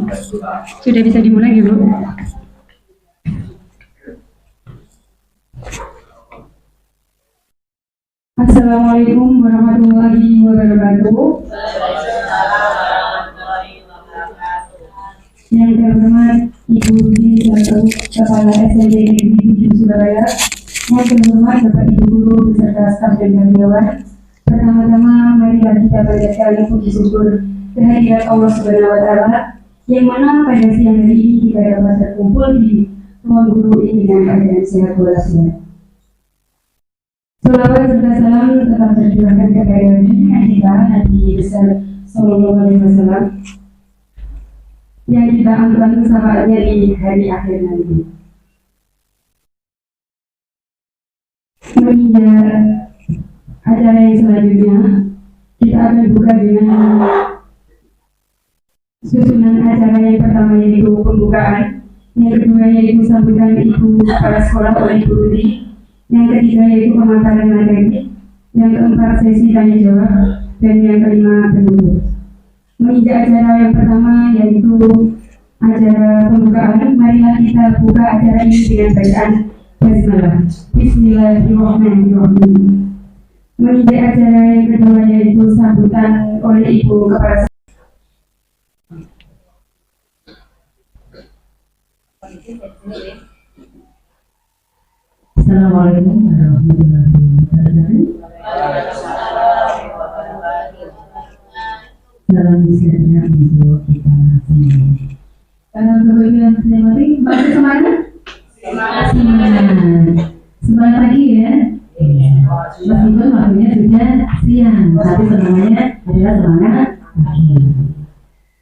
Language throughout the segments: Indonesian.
Sudah bisa dimulai ya Bu? Assalamualaikum warahmatullahi wabarakatuh. Yang terhormat Ibu Dwi selaku Kepala SMP Negeri 7 Surabaya, yang terhormat Bapak Ibu Guru beserta staf dan karyawan. Pertama-tama marilah kita panjatkan puji syukur kehadirat Allah Subhanahu wa Ta'ala, yang mana pada siang hari ini kita dapat terkumpul di ruang guru ini dengan keadaan sehat walafiat. Salawat serta salam tetap tercurahkan kepada junjungan kita Nabi besar Sallallahu Alaihi Wasallam yang kita anggap syafaatnya di hari akhir nanti. Menginjak acara yang selanjutnya, kita akan buka dengan susunan acara yang pertama yaitu pembukaan, yang kedua yaitu sambutan Ibu Kepala Sekolah oleh Ibu Dwi, yang ketiga yaitu pemaparan materi, yang keempat sesi tanya jawab, dan yang kelima penutup. Menginjak acara yang pertama yaitu acara pembukaan, marilah kita buka acara ini dengan bacaan basmalah. Bismillahirrahmanirrahim. Menginjak acara yang kedua yaitu sambutan oleh Ibu Kepala. Assalamualaikum warahmatullahi wabarakatuh. Salam sejahtera untuk kita semua. Bapak Ibu yang saya hormati, masih semangat? Semangat lagi ya. Meskipun waktunya sudah siang, tapi semuanya adalah semangat pagi.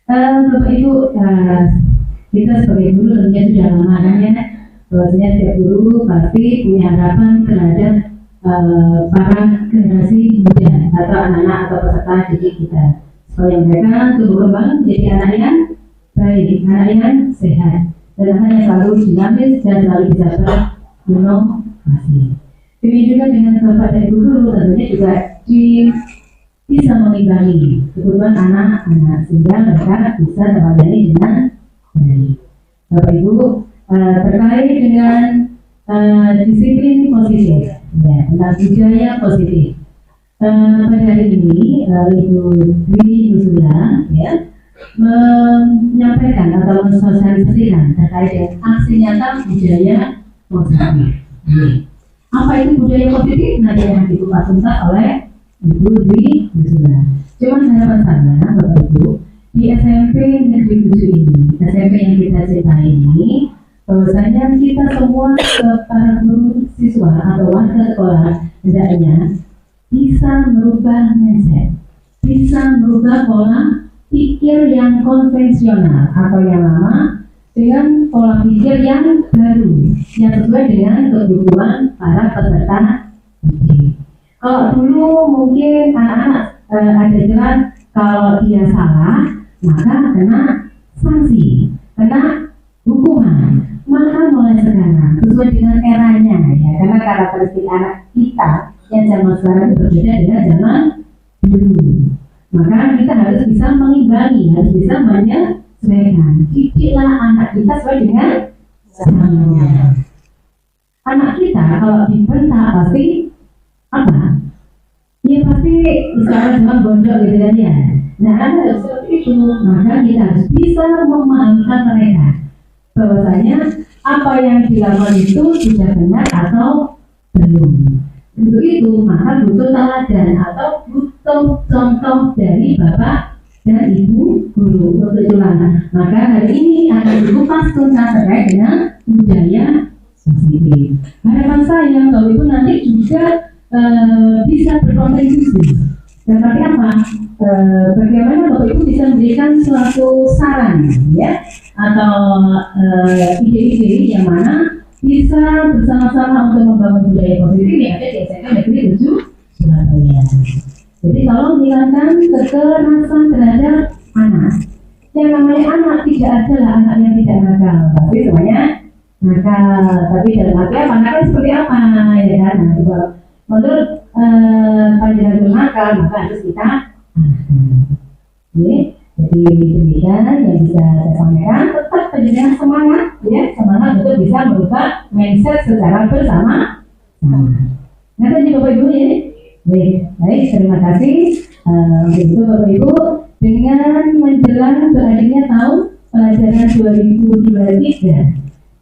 Bapak Ibu, kita sebagai guru tentunya sudah lama kan ya, bahwasanya setiap guru pasti punya harapan terhadap para generasi muda atau anak-anak atau peserta didik kita, supaya mereka tumbuh kembang menjadi anak yang baik, anak yang sehat, dan anak yang selalu dinamis dan selalu bisa berinovasi. Demikian juga dengan bapak dan ibu guru tentunya juga bisa mengimbangi kebutuhan anak-anak sehingga mereka bisa terlayani dengan baik. Bapak Ibu, terkait dengan disiplin positif, ya, tentang budaya positif. Pada hari ini Ibu Dwi Nusula ya menyampaikan atau mensosialisasikan terkait dengan aksi nyata budaya positif. Apa itu budaya positif? Nanti akan dikupas tuntas oleh Ibu Dwi Nusula. Cuman harapan saya, Bapak Ibu, di SMP Negeri 7 ini, SMP yang kita cintai ini, bahwasanya kita semua para guru siswa atau warga sekolah hendaknya bisa merubah mindset, bisa merubah pola pikir yang konvensional atau yang lama dengan pola pikir yang baru yang sesuai dengan kebutuhan para peserta didik. Kalau dulu mungkin anak-anak ada jalan, kalau dia salah maka kena sanksi, kena hukuman. Maka mulai sekarang sesuai dengan eranya ya, karena karakteristik anak kita yang zaman sekarang itu berbeda dengan zaman dulu. Maka kita harus bisa mengimbangi, harus bisa menyesuaikan. Didiklah anak kita sesuai dengan zamannya. Anak kita kalau dibentak pasti apa? Ya pasti misalnya cuma gondok gitu kan ya. Nah, harus seperti itu. Maka kita harus bisa memahamkan mereka bahwasanya apa yang dilakukan itu sudah benar atau belum. Untuk itu maka butuh teladan atau butuh contoh dari bapak dan ibu guru. Untuk itulah maka hari ini akan dikupas tuntas terkait dengan budaya positif. Harapan saya kalau itu nanti juga bisa berkontribusi. Seperti apa? Bagaimana Bapak Ibu bisa memberikan suatu saran ya atau ide-ide yang mana bisa bersama-sama untuk membangun budaya positif yang ada di SMP Negeri 7 Surabaya. Jadi kalau menghilangkan kekerasan terhadap anak, yang namanya anak tidak adalah anak yang tidak nakal, tapi semuanya nakal. Tapi dalam arti apa? Nakal seperti apa ya kan? Nah, kalau menurut pandangan nakal maka harus kita Jadi demikian yang bisa saya sampaikan. Tetap penjenengan semangat, ya, semangat untuk bisa merubah mindset secara bersama. Nanti Bapak Ibu ya. Baik, terima kasih. Begitu Bapak Ibu, dengan menjelang berakhirnya tahun pelajaran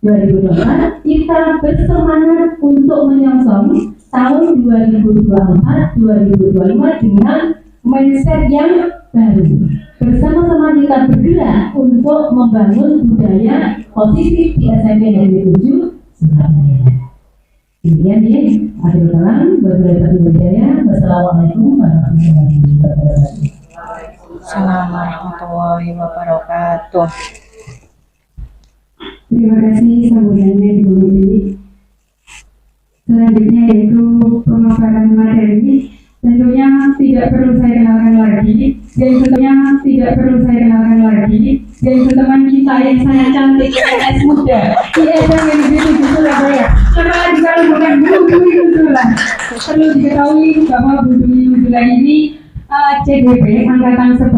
2023-2024, kita bersemangat untuk menyongsong tahun 2024-2025 dengan mindset yang baru. Bersama-sama kita bergerak untuk membangun budaya positif di SMP Negeri 7 Surabaya. Demikian ya, akhir kalam, wabillahi taufiq. Wassalamualaikum warahmatullahi wabarakatuh. Assalamualaikum warahmatullahi wabarakatuh. Terima kasih sambutannya Ibu Ruby. Selanjutnya yaitu pemaparan materi. Tentunya tidak perlu saya kenalkan lagi, yaitu teman kita yang sangat cantik, PNS muda di SMP Negeri 7 Surabaya. Karena kalau bukan Bu Dwi Nuzula, perlu diketahui bahwa Bu Dwi Nuzula ini CDP angkatan 10.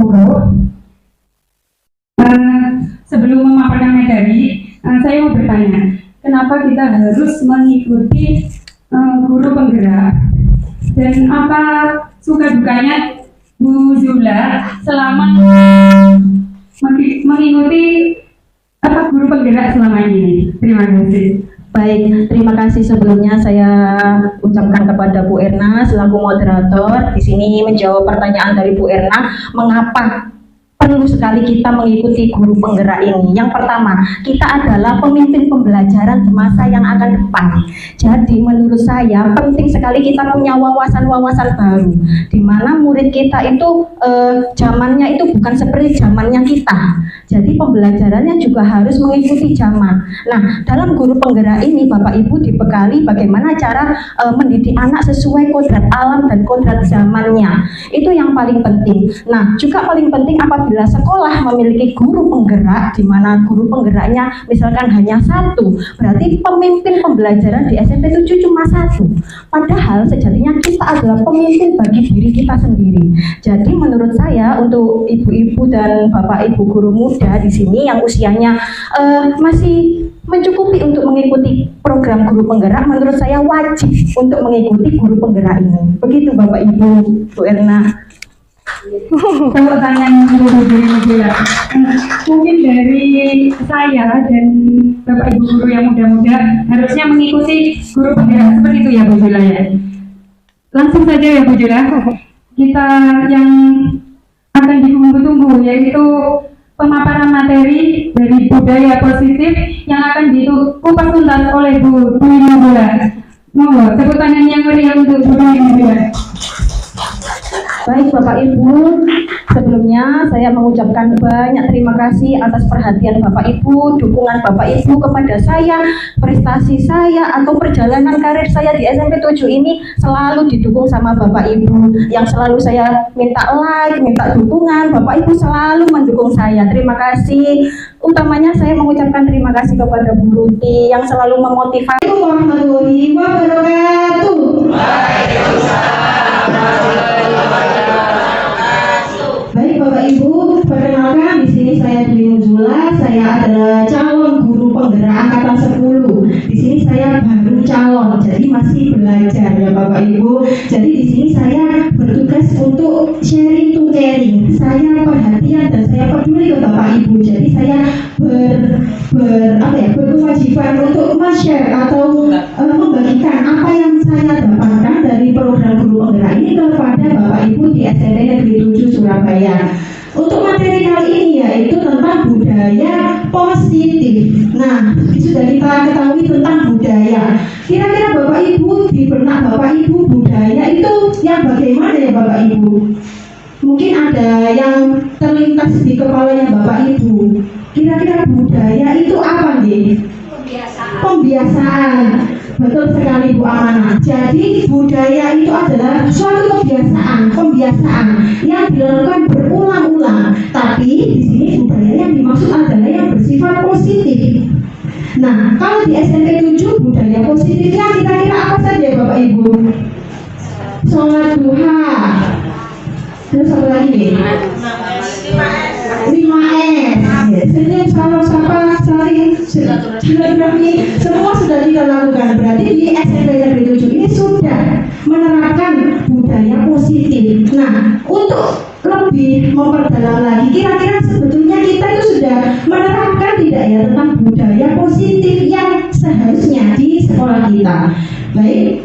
Sebelum memaparkan materi, saya mau bertanya, kenapa kita harus mengikuti guru penggerak? Dan apa suka dukanya Bu Zula selama mengikuti guru penggerak selama ini? Terima kasih. Baik, terima kasih sebelumnya saya ucapkan kepada Bu Erna selaku moderator di sini menjawab pertanyaan dari Bu Erna, mengapa perlu sekali kita mengikuti guru penggerak ini. Yang pertama, kita adalah pemimpin pembelajaran di masa yang akan depan. Jadi menurut saya penting sekali kita punya wawasan-wawasan baru, di mana murid kita itu zamannya itu bukan seperti zamannya kita. Jadi pembelajarannya juga harus mengikuti zaman. Nah, dalam guru penggerak ini Bapak Ibu dibekali bagaimana cara mendidik anak sesuai kodrat alam dan kodrat zamannya. Itu yang paling penting. Nah, juga paling penting apabila sekolah memiliki guru penggerak, di mana guru penggeraknya misalkan hanya satu, berarti pemimpin pembelajaran di SMP 7 cuma satu. Padahal sejatinya kita adalah pemimpin bagi diri kita sendiri. Jadi menurut saya untuk ibu-ibu dan bapak ibu guru muda di sini yang usianya masih mencukupi untuk mengikuti program guru penggerak, menurut saya wajib untuk mengikuti guru penggerak ini. Begitu Bapak Ibu, Bu Erna. Kalau tanya mungkin dari saya dan Bapak Ibu guru yang muda-muda harusnya mengikuti guru penggerak seperti itu ya Bu Jula ya. Langsung saja ya Bu Jula, kita yang akan ditunggu-tunggu yaitu pemaparan materi dari budaya positif yang akan dikupas tuntas oleh Bu Dwi Nuzula. Monggo tepuk tangan yang meriah untuk Bu Dwi Nuzula. Baik Bapak Ibu, sebelumnya saya mengucapkan banyak terima kasih atas perhatian Bapak Ibu, dukungan Bapak Ibu kepada saya, prestasi saya atau perjalanan karir saya di SMP 7 ini selalu didukung sama Bapak Ibu. Yang selalu saya minta like, minta dukungan, Bapak Ibu selalu mendukung saya. Terima kasih. Utamanya saya mengucapkan terima kasih kepada Bu Ruti yang selalu memotivasi. Assalamualaikum warahmatullahi wabarakatuh. Baik Bapak Ibu, perkenalkan di sini saya Dwi Nuzula, saya adalah calon guru penggerak angkatan 10. Di sini saya baru calon, jadi masih belajar ya Bapak Ibu. Jadi di sini saya bertugas untuk sharing to caring. Saya perhatian dan saya peduli ke Bapak Ibu. Jadi saya berkewajiban untuk men-share atau membagikan apa yang saya dapatkan dari program guru penggerak ini kepada Bapak Ibu di SMP Negeri 7 Surabaya. Untuk materi kali ini yaitu tentang budaya positif. Nah, sudah kita ketahui tentang budaya. Kira-kira Bapak Ibu di benak Bapak Ibu budaya itu yang bagaimana ya Bapak Ibu? Mungkin ada yang terlintas di kepalanya Bapak Ibu. Kira-kira budaya itu apa nih? Pembiasaan. Betul sekali Bu Amanah. Jadi budaya itu adalah suatu pembiasaan yang dilakukan berulang-ulang. Tapi di sini budaya yang dimaksud adalah yang bersifat positif. Nah, kalau di SMP 7 budaya positifnya kira-kira apa saja Bapak Ibu? Sholat duha. Terus apa lagi nih? senyum, salam sapa, saling silaturahmi, semua sudah kita lakukan. Berarti di SMP Negeri 7 ini sudah menerapkan budaya positif. Nah, untuk lebih memperdalam lagi, kira-kira sebetulnya kita itu sudah menerapkan tidak ya tentang budaya positif yang seharusnya di sekolah kita. Baik.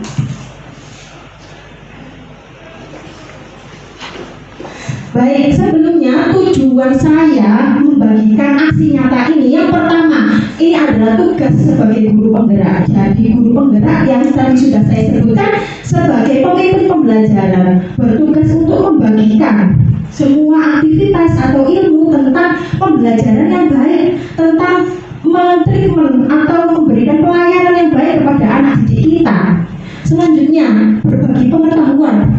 Baik, sebelumnya tujuan saya membagikan aksi nyata ini, yang pertama, ini adalah tugas sebagai guru penggerak. Jadi guru penggerak yang tadi sudah saya sebutkan sebagai pemimpin pembelajaran, bertugas untuk membagikan semua aktivitas atau ilmu tentang pembelajaran yang baik, tentang mentreatment atau memberikan pelayanan yang baik kepada anak didik kita. Selanjutnya, berbagi pengetahuan.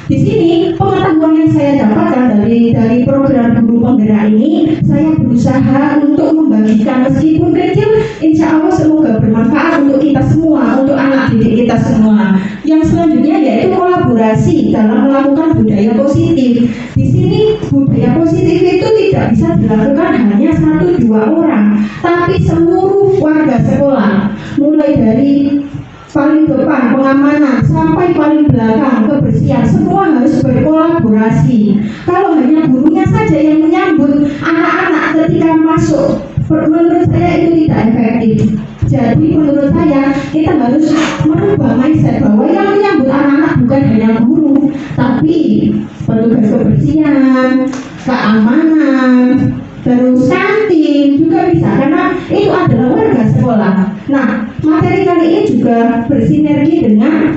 Di sini pengetahuan yang saya dapatkan dari program guru penggerak ini, saya berusaha untuk membagikan meskipun kecil, insya Allah semoga bermanfaat untuk kita semua, untuk anak didik kita semua. Yang selanjutnya yaitu kolaborasi dalam melakukan budaya positif. Di sini budaya positif itu tidak bisa dilakukan hanya 1-2 orang, tapi seluruh warga sekolah, mulai dari paling depan pengamanan sampai paling belakang kebersihan, semua harus berkolaborasi. Kalau hanya gurunya saja yang menyambut anak-anak ketika masuk, menurut saya itu tidak efektif. Jadi menurut saya kita harus merubah mindset bahwa yang menyambut anak-anak bukan hanya guru, tapi petugas kebersihan, keamanan, terus kantin juga bisa, karena itu adalah warga sekolah. Nah, materi kali ini juga bersinergi dengan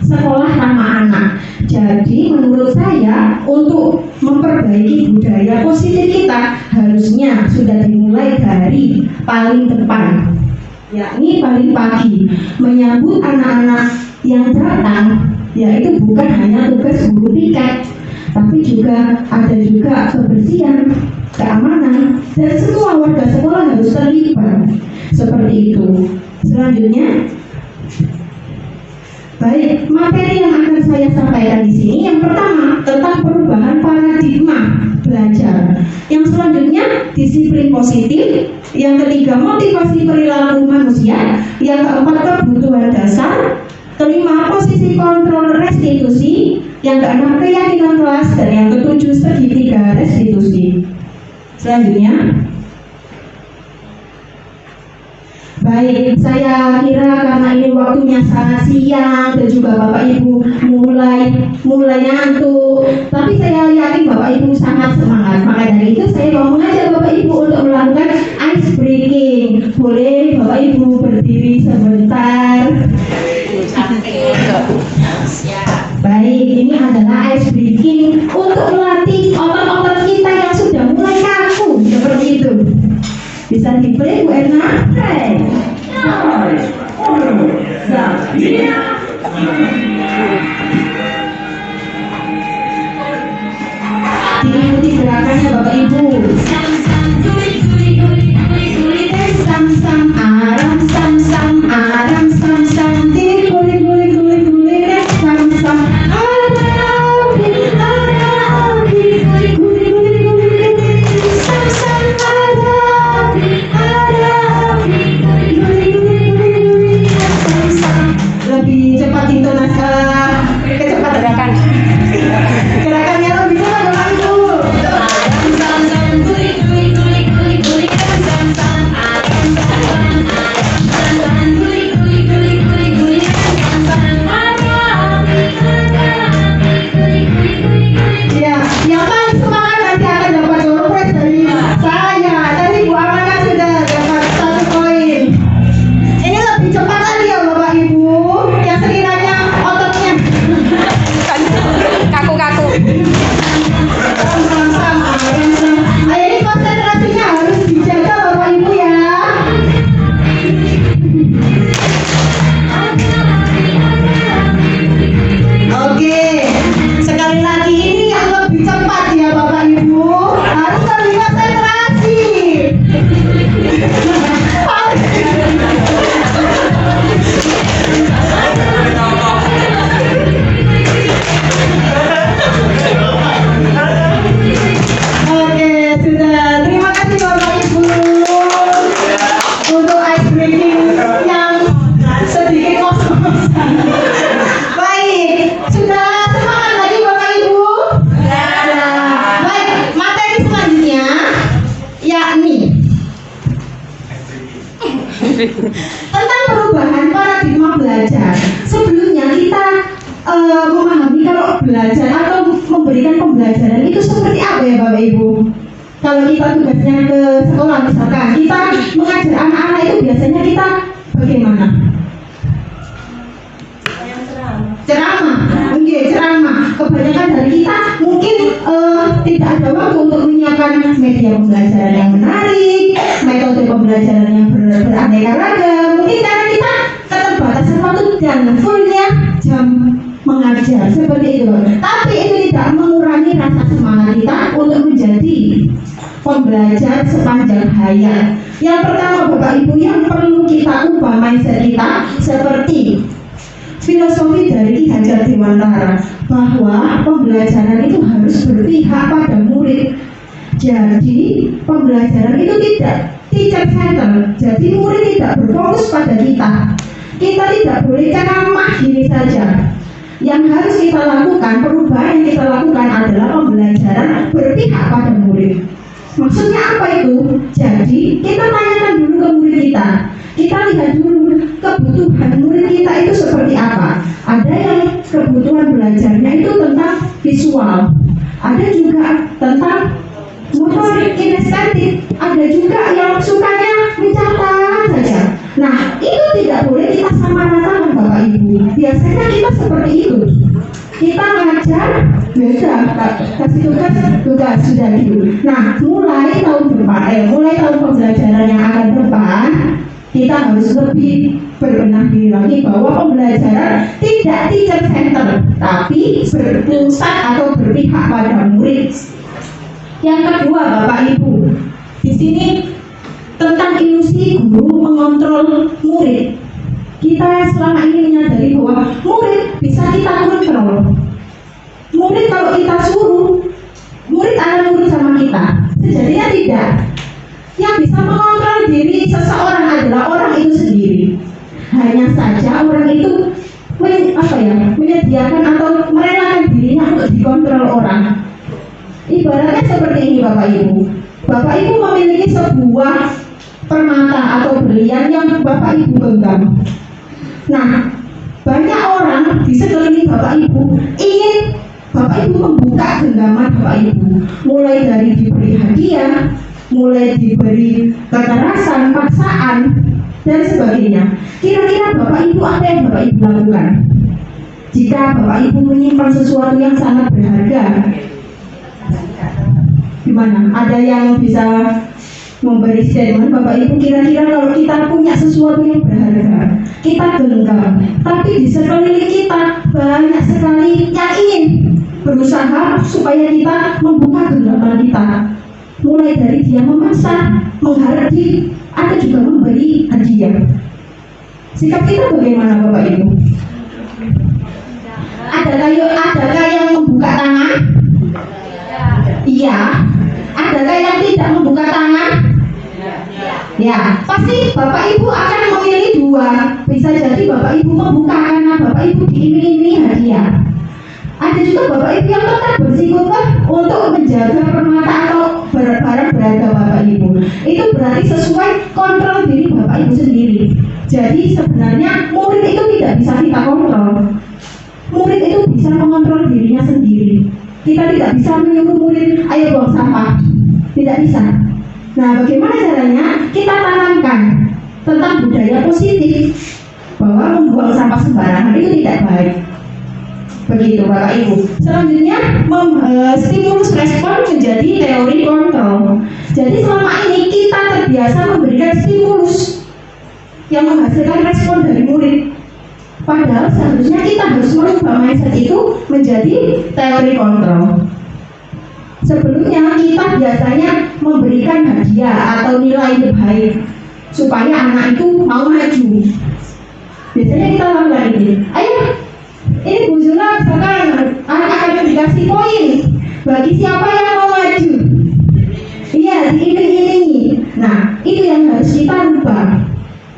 sekolah ramah anak. Jadi menurut saya untuk memperbaiki budaya positif kita harusnya sudah dimulai dari paling depan, yakni paling pagi, menyambut anak-anak yang datang. Yaitu bukan hanya tugas guru piket, tapi juga ada juga kebersihan, keamanan, dan semua warga sekolah harus terlibat. Seperti itu. Selanjutnya, baik, materi yang akan saya sampaikan di sini, yang pertama tentang perubahan paradigma belajar. Yang selanjutnya disiplin positif. Yang ketiga motivasi perilaku manusia. Yang keempat kebutuhan dasar. Kelima posisi kontrol restitusi. Yang keenam keyakinan kelas, dan yang ketujuh segitiga restitusi. Selanjutnya, baik, saya kira karena ini waktunya sangat siang dan juga Bapak Ibu mulai ngantuk, tapi saya yakin Bapak Ibu sangat semangat. Maka dari itu saya mau mengajak Bapak Ibu untuk melakukan ice breaking. Boleh Bapak Ibu berdiri sebentar. Baik, ini adalah ice breaking untuk melatih otot-otot kita yang sudah mulai kaku seperti itu. Bisa di-play Bu Erna? Diikuti gerakannya Bapak Ibu. Sam-sam aram sam-sam aram sam-sam guli-guli sam-sam aram guli-guli sam-sam aram lebih cepat intonasi, kecepatan gerakannya lebih cepat Bapak Ibu. Baik, sudah semangat lagi Bapak Ibu? Baik, materi selanjutnya yakni tentang perubahan paradigma belajar. Sebelumnya kita memahami kalau belajar atau memberikan pembelajaran itu seperti apa ya Bapak Ibu? Kalau kita tugasnya ke sekolah misalkan, kita mengajar anak-anak itu biasanya kita bagaimana? Ceramah, ceramah. Kebanyakan dari kita mungkin tidak ada waktu untuk menyiapkan media pembelajaran yang menarik, metode pembelajaran yang beraneka ragam. Mungkin karena kita keterbatasan waktu dan fullnya jam mengajar seperti itu. Tapi itu tidak mengurangi rasa semangat kita untuk menjadi pembelajar sepanjang hayat. Yang pertama Bapak Ibu yang perlu kita ubah mindset kita seperti filosofi dari Ki Hajar Dewantara bahwa pembelajaran itu harus berpihak pada murid. Jadi pembelajaran itu tidak teacher center. Jadi murid tidak berfokus pada kita. Kita tidak boleh ceramah gini saja. Yang harus kita lakukan, perubahan yang kita lakukan adalah pembelajaran berpihak pada murid. Maksudnya apa itu? Jadi kita tanyakan dulu ke murid kita. Kita lihat dulu kebutuhan murid kita itu seperti apa. Ada yang kebutuhan belajarnya itu tentang visual, ada juga tentang motorik kinestetik, ada juga yang sukanya mencatat saja. Nah, itu tidak boleh kita samaratakan Bapak Ibu. Biasanya kita seperti itu. Kita ngajar, beda, kasih tugas sudah gitu. Nah, mulai tahun pembelajaran yang akan depan, kita harus lebih berbenah diri lagi bahwa pembelajaran tidak teacher center, tapi berpusat atau berpihak pada murid. Yang kedua, Bapak Ibu, di sini tentang ilusi guru mengontrol murid. Kita selama ini menyadari bahwa murid bisa kita kontrol. Murid kalau kita suruh, murid akan nurut sama kita. Sejatinya tidak. Yang bisa mengontrol diri seseorang adalah orang itu sendiri. Hanya saja orang itu menyediakan atau merelakan dirinya untuk dikontrol orang. Ibaratnya seperti ini Bapak Ibu. Bapak Ibu memiliki sebuah permata atau berlian yang Bapak Ibu genggam. Nah, banyak orang di sekeliling Bapak Ibu ingin Bapak Ibu membuka genggaman Bapak Ibu, mulai dari diberi hadiah, mulai diberi kekerasan, paksaan, dan sebagainya. Kira-kira Bapak Ibu apa yang Bapak Ibu lakukan? Jika Bapak Ibu menyimpan sesuatu yang sangat berharga, gimana? Ada yang bisa memberi statement Bapak Ibu, kira-kira kalau kita punya sesuatu yang berharga, kita genggam, tapi di sekeliling kita banyak sekali yang ingin berusaha supaya kita membuka genggaman kita, mulai dari dia memaksa, menghargai, ada juga memberi hadiah. Sikap kita bagaimana Bapak Ibu? Adakah yang membuka tangan? Iya. Adakah yang tidak membuka tangan? Ya, pasti Bapak Ibu akan memilih dua. Bisa jadi Bapak Ibu membuka karena Bapak Ibu diiming-imingi hadiah. Ada juga Bapak Ibu yang tetap bersikukuh untuk menjaga permata atau barang berharga Bapak Ibu. Itu berarti sesuai kontrol diri Bapak Ibu sendiri. Jadi sebenarnya murid itu tidak bisa kita kontrol. Murid itu bisa mengontrol dirinya sendiri. Kita tidak bisa menyuruh murid, ayo buang sampah. Tidak bisa. Nah, bagaimana caranya? Kita tanamkan tentang budaya positif bahwa membuang sampah sembarangan itu tidak baik. Begitu Bapak Ibu. Selanjutnya, stimulus respon menjadi teori kontrol. Jadi selama ini kita terbiasa memberikan stimulus yang menghasilkan respon dari murid. Padahal seharusnya kita harus merubah mindset itu menjadi teori kontrol. Sebelumnya kita biasanya memberikan hadiah atau nilai terbaik supaya anak itu mau maju. Biasanya kita lakukan ini. Ayo, ini Bu Zula sekarang anak akan dikasih poin bagi siapa yang mau maju. Iya, diiming-imingi. Nah, itu yang harus kita rubah.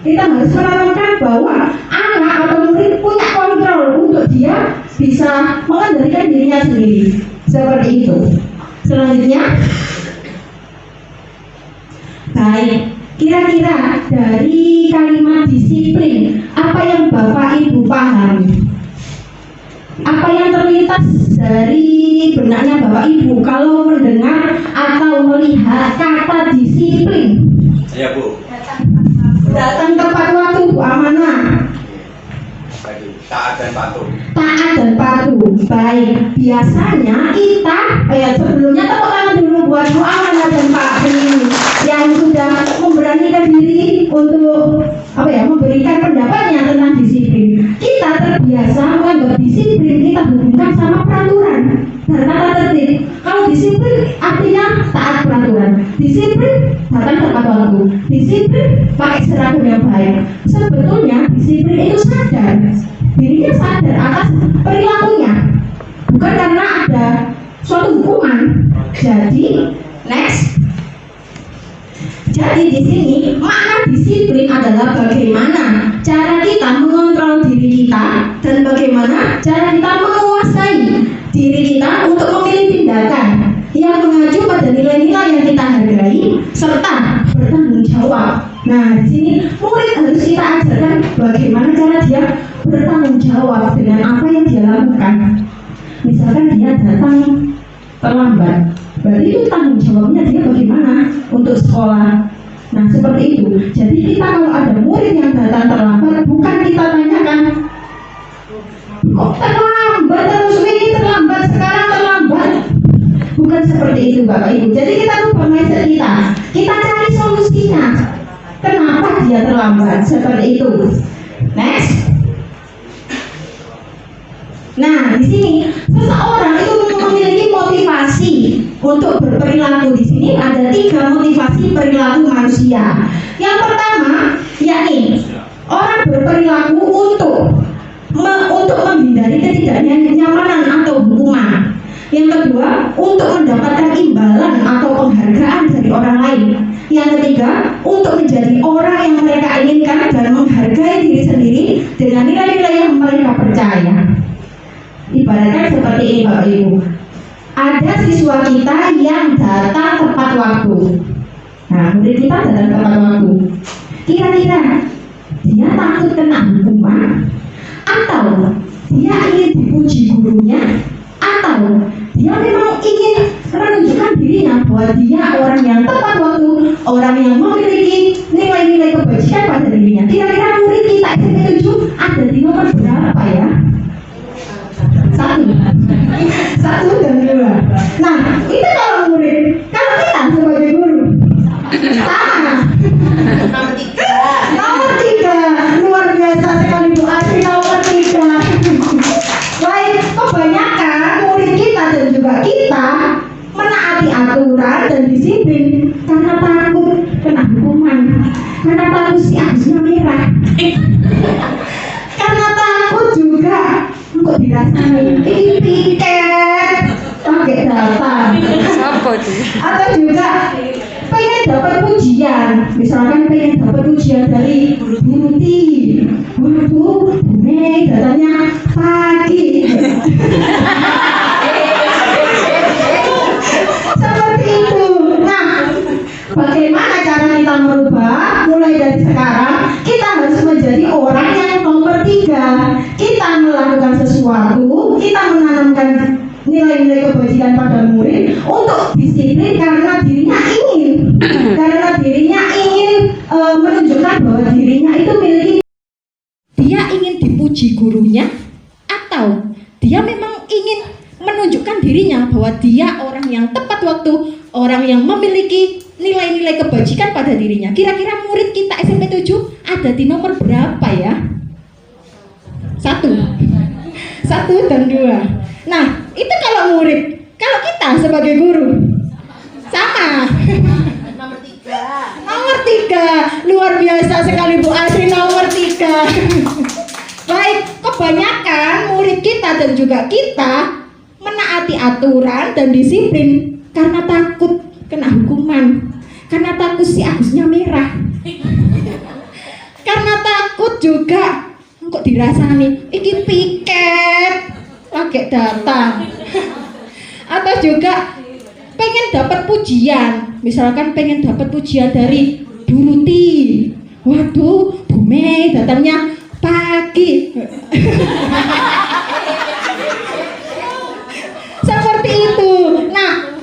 Kita harus menanamkan bahwa anak atau murid punya dia bisa mengendalikan dirinya sendiri. Seperti itu. Selanjutnya, baik, kira-kira dari kalimat disiplin, apa yang Bapak Ibu pahami? Apa yang terlintas dari benaknya Bapak Ibu kalau mendengar atau melihat kata disiplin? Ya Bu, Datang tepat waktu, Bu Amanah. tadi taat dan patuh. Taat dan patuh. Baik, biasanya kita sebelumnya tepuk tangan dulu buat Bu Amanah dan Pak Pri yang sudah memberanikan diri untuk memberikan pendapatnya tentang disiplin. Kita terbiasa menganggap disiplin kita hubungkan sama peraturan dan tata tertib. Kalau disiplin artinya taat peraturan, disiplin datang tepat waktu, disiplin pakai seragam yang baik. Sebetulnya disiplin itu sadar, dirinya sadar atas perilakunya, bukan karena ada suatu hukuman. Jadi next. Jadi di sini makna disiplin adalah bagaimana cara kita mengontrol diri kita dan bagaimana cara kita menguasai diri kita untuk memilih tindakan yang mengacu pada nilai-nilai yang kita hargai serta bertanggung jawab. Nah, di sini murid harus kita ajarkan bagaimana cara dia bertanggung jawab dengan apa yang dia lakukan. Misalkan dia datang terlambat, berarti itu tanggung jawabnya dia bagaimana untuk sekolah. Nah, seperti itu. Jadi kita kalau ada murid yang datang terlambat, bukan kita tanyakan, kok terlambat terus ini terlambat, sekarang terlambat. Bukan seperti itu Bapak Ibu. Jadi kita rubah mindset kita. Kita cari solusinya. Kenapa dia terlambat? Seperti itu. Next. Nah, di sini seseorang itu memiliki motivasi untuk berperilaku. Di sini ada 3 motivasi perilaku manusia. Yang pertama, yakni orang berperilaku untuk menghindari ketidaknyamanan atau hukuman. Yang kedua, untuk mendapatkan imbalan atau penghargaan dari orang lain. Yang ketiga, untuk menjadi orang yang mereka inginkan dan menghargai diri sendiri dengan nilai-nilai yang mereka percaya. Ibaratkan seperti ini Bapak Ibu, ada siswa kita yang datang tepat waktu. Nah, murid kita datang tepat waktu. Kira-kira dia takut kena hukuman, atau dia ingin dipuji gurunya, atau dia memang ingin menunjukkan dirinya bahwa dia orang yang tepat waktu, orang yang memiliki nilai-nilai kebajikan pada dirinya. Kira-kira murid kita SMP 7 ada di nomor berapa ya? 1 dan 2. Nah, itu kalau murid. Kalau kita sebagai guru sama. Nomor 3. Luar biasa sekali Bu Asri, nomor 3. Baik, kebanyakan murid kita dan juga kita menaati aturan dan disiplin karena takut kena hukuman, karena takut si Agusnya merah, karena takut juga kok dirasain ini tiket pakai data, atau juga pengen dapat pujian. Misalkan pengen dapat pujian dari Bu Ti, Bu Mei datanya pagi. Seperti itu. Nah, bagaimana cara kita merubah? Mulai dari sekarang kita harus menjadi orang yang nomor 3. Kita melakukan sesuatu, kita menanamkan nilai-nilai kebajikan pada murid untuk disiplin karena dirinya ingin, menunjukkan bahwa dirinya itu memiliki, dia ingin dipuji gurunya, atau dia memang ingin menunjukkan dirinya bahwa dia orang yang tepat waktu, orang yang memiliki nilai-nilai kebajikan pada dirinya. Kira-kira murid kita SMP 7 ada di nomor berapa ya? 1 dan 2. Nah, itu kalau murid. Kalau kita sebagai guru sama. Nomor 3. Luar biasa sekali Bu Asri, nomor 3. Baik, kebanyakan murid kita dan juga kita menaati aturan dan disiplin karena takut kena hukuman, karena takut si Agusnya merah, karena takut juga kok dirasani iki piket lagi datang. Atau juga pengen dapat pujian, misalkan pengen dapat pujian dari Bu Ruti. Waduh, Bu Mei datangnya pagi. Seperti itu. Nah,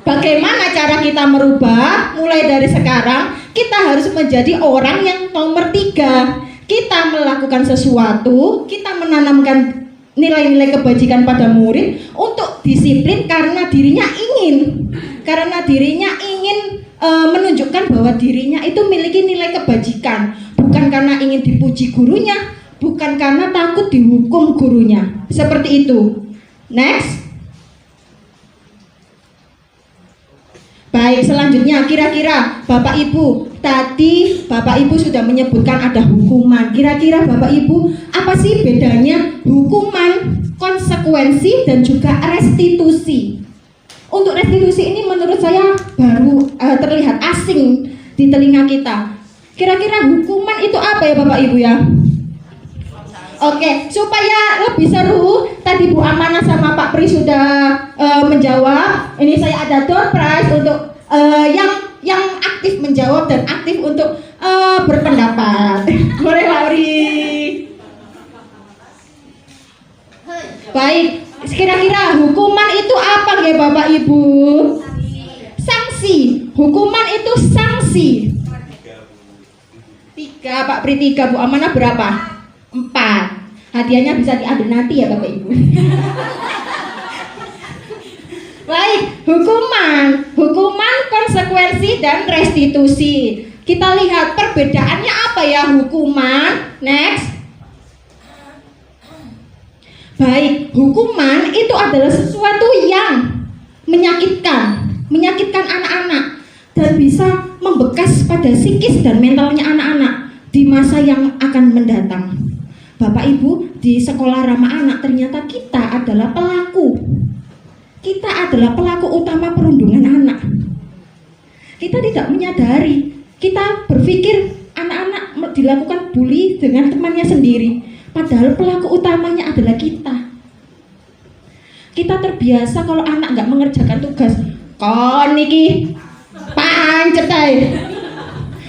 bagaimana cara kita merubah? Mulai dari sekarang kita harus menjadi orang yang nomor 3. Kita melakukan sesuatu, kita menanamkan nilai-nilai kebajikan pada murid untuk disiplin karena dirinya ingin. Karena dirinya ingin menunjukkan bahwa dirinya itu memiliki nilai kebajikan, bukan karena ingin dipuji gurunya, bukan karena takut dihukum gurunya. Seperti itu. Next. Baik, selanjutnya kira-kira Bapak Ibu, tadi Bapak Ibu sudah menyebutkan ada hukuman. Kira-kira Bapak Ibu, apa sih bedanya hukuman, konsekuensi, dan juga restitusi? Untuk restitusi ini menurut saya baru terlihat asing di telinga kita. Kira-kira hukuman itu apa ya Bapak Ibu ya? Oke, supaya lebih seru, tadi Bu Amanah sama Pak Pri sudah menjawab. Ini saya ada door prize untuk yang aktif menjawab dan aktif untuk berpendapat. Boleh Lauri. Baik, kira-kira hukuman itu apa ya Bapak Ibu? Sanksi. Hukuman itu sanksi. 3, Pak Pri 3, Bu Amanah berapa? 4. Hadiahnya bisa diambil nanti ya Bapak Ibu. Baik, hukuman, konsekuensi, dan restitusi. Kita lihat perbedaannya apa ya hukuman. Next. Baik, hukuman itu adalah sesuatu yang menyakitkan anak-anak dan bisa membekas pada psikis dan mentalnya anak-anak di masa yang akan mendatang. Bapak Ibu, di sekolah ramah anak ternyata kita adalah pelaku. Kita adalah pelaku utama perundungan anak. Kita tidak menyadari. Kita berpikir anak-anak dilakukan bully dengan temannya sendiri. Padahal pelaku utamanya adalah kita. Kita terbiasa kalau anak nggak mengerjakan tugas, kon niki pancet ae.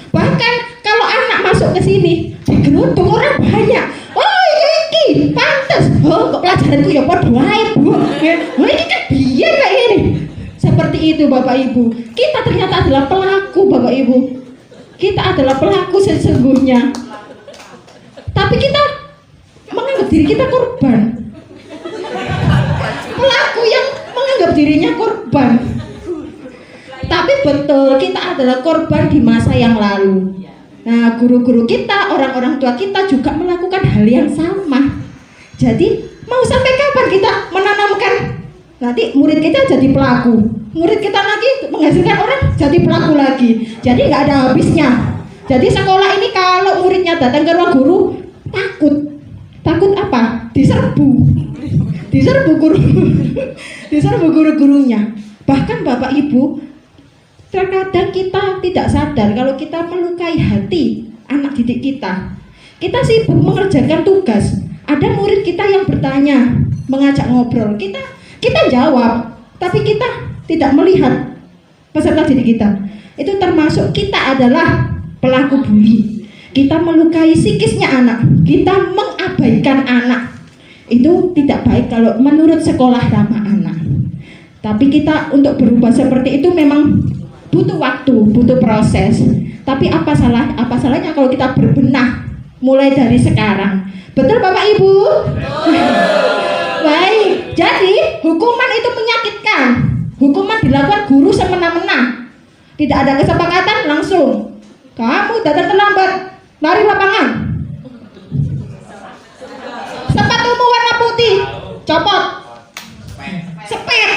Bahkan kalau anak masuk ke sini, digeruduk orang banyak. Oh iki pantes. Oh kok pelajaranku ya padha wae, Bu. Oh iki kan biyen kayak gini. Seperti itu Bapak Ibu. Kita ternyata adalah pelaku Bapak Ibu. Kita adalah pelaku sesungguhnya. Tapi kita menganggap diri kita korban. Pelaku yang menganggap dirinya korban. Tapi betul kita adalah korban di masa yang lalu. Nah, guru-guru kita, orang-orang tua kita juga melakukan hal yang sama. Jadi, mau sampai kapan kita menanamkan nanti murid kita jadi pelaku, murid kita lagi menghasilkan orang jadi pelaku lagi. Jadi nggak ada habisnya. Jadi sekolah ini kalau muridnya datang ke ruang guru takut apa? Diserbu guru-gurunya. Bahkan Bapak Ibu, terkadang kita tidak sadar kalau kita melukai hati anak didik kita. Kita sibuk mengerjakan tugas. Ada murid kita yang bertanya, mengajak ngobrol. Kita jawab, tapi kita tidak melihat peserta didik kita. Itu termasuk kita adalah pelaku bully. Kita melukai psikisnya anak. Kita mengabaikan anak. Itu tidak baik kalau menurut sekolah ramah anak. Tapi kita untuk berubah seperti itu memang butuh waktu, butuh proses. Tapi apa salahnya kalau kita berbenah mulai dari sekarang? Betul Bapak Ibu? Baik, jadi hukuman itu menyakitkan. Hukuman dilakukan guru semena-mena. Tidak ada kesepakatan, langsung kamu datang terlambat, lari lapangan. Sepatumu warna putih, copot. Sepet.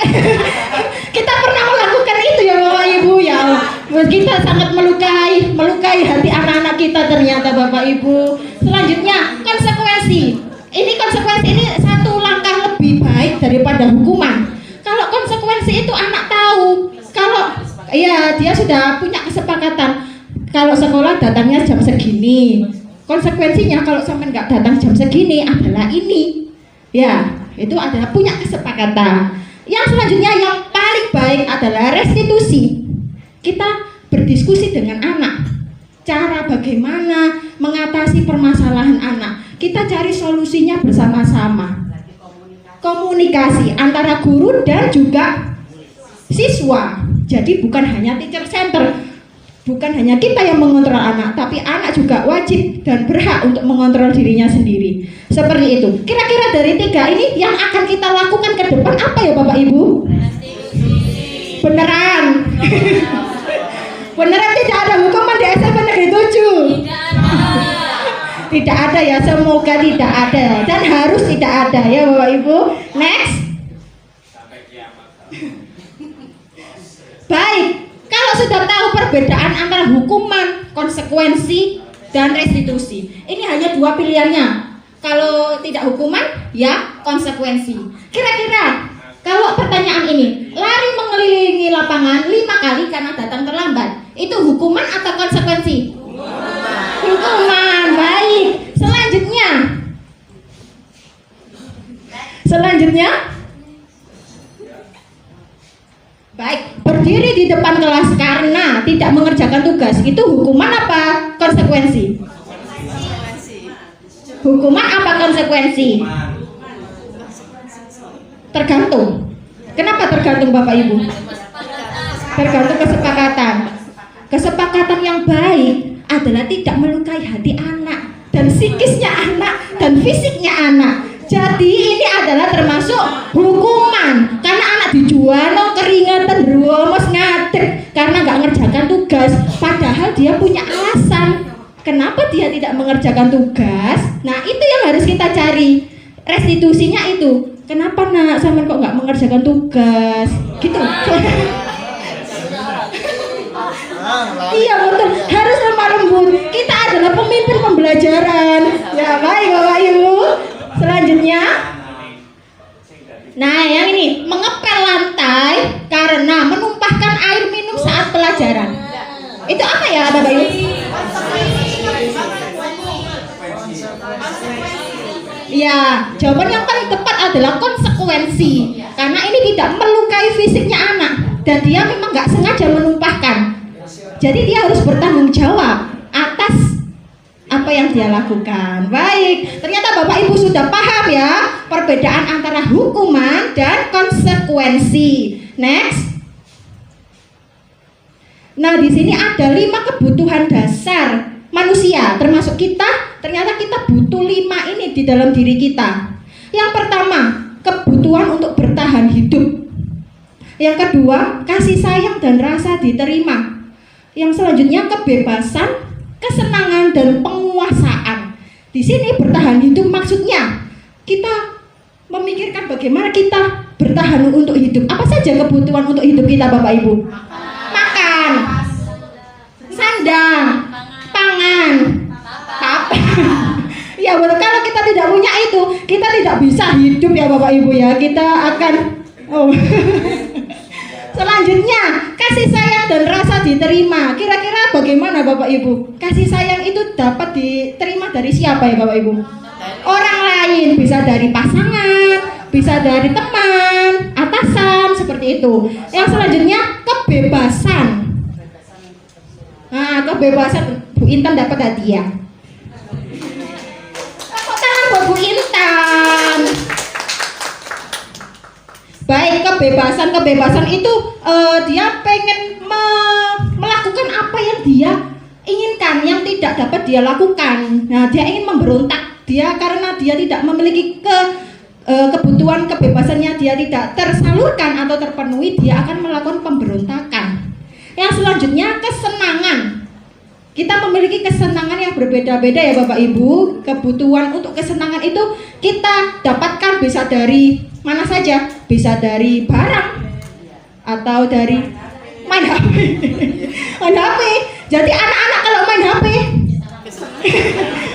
Kita pernah melakukan itu ya Bapak Ibu ya. Kita sangat melukai hati anak-anak kita ternyata Bapak Ibu. Selanjutnya konsekuensi. Konsekuensi ini satu langkah lebih baik daripada hukuman. Kalau konsekuensi itu anak tahu. Kalau ya dia sudah punya kesepakatan. Kalau sekolah datangnya jam segini, konsekuensinya kalau sampai nggak datang jam segini adalah ini. Ya, itu adalah punya kesepakatan. Yang selanjutnya yang paling baik adalah restitusi. Kita berdiskusi dengan anak. Cara bagaimana mengatasi permasalahan anak. Kita cari solusinya bersama-sama. Komunikasi antara guru dan juga siswa. Jadi bukan hanya teacher center. Bukan hanya kita yang mengontrol anak, tapi anak juga wajib dan berhak untuk mengontrol dirinya sendiri. Seperti itu. Kira-kira dari 3 ini yang akan kita lakukan ke depan apa ya Bapak Ibu? Beneran? Beneran tidak ada hukuman di SMP Negeri 7? Tidak ada ya, semoga tidak ada. Dan harus tidak ada ya Bapak Ibu. Next. Baik. Kalau sudah tahu perbedaan antara hukuman, konsekuensi, dan restitusi, ini hanya 2 pilihannya. Kalau tidak hukuman, ya konsekuensi. Kira-kira kalau pertanyaan ini, lari mengelilingi lapangan 5 kali karena datang terlambat, itu hukuman atau konsekuensi? Hukuman. Baik. Selanjutnya. Baik, berdiri di depan kelas karena tidak mengerjakan tugas, itu hukuman apa konsekuensi? Hukuman apa konsekuensi? Tergantung. Kenapa tergantung Bapak Ibu? Tergantung kesepakatan. Kesepakatan yang baik adalah tidak melukai hati anak dan psikisnya anak dan fisiknya anak. Jadi ini adalah termasuk hukuman karena anak dijual keringatan ruamos ngadeg karena nggak mengerjakan tugas, padahal dia punya alasan kenapa dia tidak mengerjakan tugas. Nah itu yang harus kita cari restitusinya itu. Kenapa nak sama kok nggak mengerjakan tugas? Gitu. Iya betul, harus lemah lembut. Kita adalah pemimpin pembelajaran. Ya baik Bapak Ibu. Selanjutnya, nah yang ini mengepel lantai karena menumpahkan air minum saat pelajaran. Itu apa ya Bapak Ibu? Ya, jawaban yang paling tepat adalah konsekuensi. Karena ini tidak melukai fisiknya anak dan dia memang nggak sengaja menumpahkan. Jadi dia harus bertanggung jawab atas apa yang dia lakukan. Baik, ternyata Bapak Ibu sudah paham ya perbedaan antara hukuman dan konsekuensi. Next. Nah, di sini ada 5 kebutuhan dasar manusia, termasuk kita. Ternyata kita butuh 5 ini di dalam diri kita. Yang pertama, kebutuhan untuk bertahan hidup. Yang kedua, kasih sayang dan rasa diterima. Yang selanjutnya, kebebasan, kesenangan dan penguasaan. Di sini bertahan hidup maksudnya kita memikirkan bagaimana kita bertahan untuk hidup. Apa saja kebutuhan untuk hidup kita Bapak Ibu? Makan, sandang, pangan, ya betul. Kalau kita tidak punya itu, kita tidak bisa hidup ya Bapak Ibu ya. Kita akan Selanjutnya, kasih sayang dan rasa diterima. Kira-kira bagaimana Bapak Ibu? Kasih sayang itu dapat diterima dari siapa ya Bapak Ibu? Orang lain, bisa dari pasangan, bisa dari teman, atasan, seperti itu. Yang selanjutnya, kebebasan. Nah, kebebasan. Bu Intan dapat hadiah. Tepuk tangan buat Bu Intan. Baik, kebebasan itu dia pengen melakukan apa yang dia inginkan, yang tidak dapat dia lakukan. Nah, dia ingin memberontak. Dia karena dia tidak memiliki kebutuhan kebebasannya, dia tidak tersalurkan atau terpenuhi, dia akan melakukan pemberontakan. Yang selanjutnya, kesenangan. Kita memiliki kesenangan yang berbeda-beda ya Bapak Ibu. Kebutuhan untuk kesenangan itu kita dapatkan bisa dari mana saja, bisa dari barang atau dari main HP. Main HP. Jadi anak-anak kalau main HP